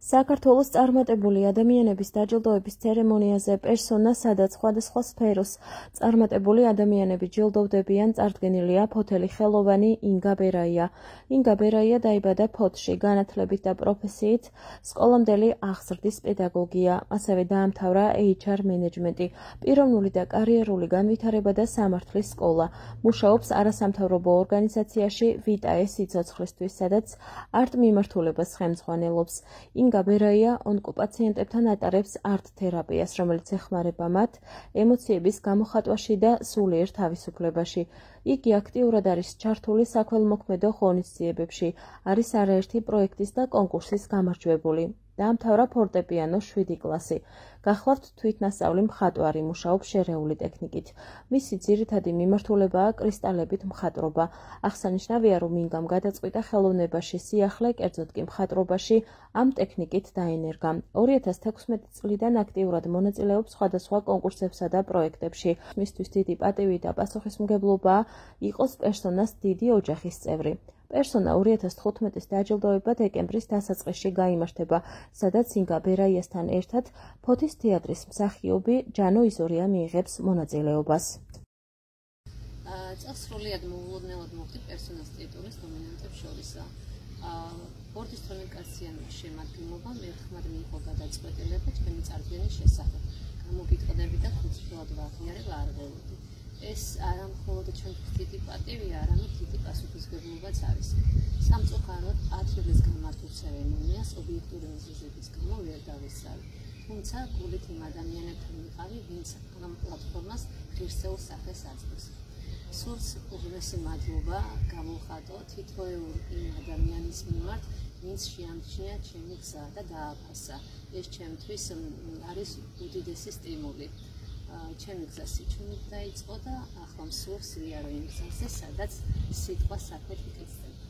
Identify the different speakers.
Speaker 1: საქართველოს წარმატებული ადამიანების დაჯილდოების ცერემონიაზე პერსონა, სადაც სხვადასხვა სფეროს წარმატებული ადამიანები ჯილდოვდებიან, წარდგენილია ფოთელი ხელოვანი ინგა ბერაია. ინგა ბერაია დაიბადა ფოთში, განათლებით და პროფესიით სკოლამდელი აღზრდის პედაგოგია, ასევე დაამთავრა HR მენეჯმენტი, პიროვნული და კარიერული განვითარება და სამართლის სკოლა. მუშაობს არასამთავრობო ორგანიზაციაში ვიტაე სიცოცხლისთვის, სადაც არტ-მიმართულებას ხელმძღვანელობს. ინგა ბერაია ონკოპაციენტებთან ატარებს არტ-თერაპიას, რომელიც ეხმარება მათ ემოციების გამოხატვაში და სულიერ თავისუფლებაში. იგი აქტიურად არის ჩართული საქველმოქმედო ღონისძიებებში, არის არაერთი პროექტის და კონკურსის გამარჯვებული. დაამთავრა ფორტეპიანოს 7 კლასი. გახლავთ თვითნასწავლი მხატვარი, მუშაობს შერეული ტექნიკით. მისი ძირითადი მიმართულებაა კრისტალებით მხატვრობა. აღსანიშნავია, რომ ინგამ გადაწყვიტა ხელოვნებაში სიახლე, კერძოდ კი მხატვრობაში ამ ტექნიკით დაენერგა. 2016 წლიდან აქტიურად მონაწილეობს სხვადასხვა კონკურსებსა და პროექტებში. მისთვის დიდი პატივი და პასუხისმგებლობაა იყოს პერსონას დიდი ოჯახის წევრი. პერსონა 2015-ის დაჯილდოება დეკემბრის დასაწყისში გაიმართება, სადაც ინგა ბერაიასთან ერთად ფოთის თეატრის მსახიობი ჯანო იზორია მიიღებს მონაწილეობას.
Speaker 2: წელს სრულიად მოულოდნელად მოხდი პერსონას ტიტულის ნომინანტებს შორისა. ბორდის 12-კაციანი შემადგენლობამ ერთხმად მიიღო გადაწყვეტილება ჩვენი წარდგენის შესახებ. გამოგიტყდები და ხუთწილად ვაღიარებ არ ველოდი. ეს არა მხოლოდ ჩვენთვის დიდი პატივია, არამედ დიდი პასუხისმგებლობაც არის. სამწუხაროდ 10 ივლისს გამართულ ცერემონიას ობიექტური მიზეზების გამო ვერ დავისწავი. თუმცა გულით იმ ადამიანებთან ვიყავი, ვინც ამ პლატფორმას ღირსეულ სახეს აძლევს. სულს უღრმესი მადლობა გამოვხატო თითოეულ იმ ადამიანის მიმართ, ვინც შეამჩნია ჩემი გზა და დააფასა. ეს ჩემთვის არის უდიდესი სტიმული. ჩემი გზა სიჩვენით დაიწყო და ახლა მსურს ვიარო იმ გზაზე, სადაც სიტყვა საქმედ იკეთდება.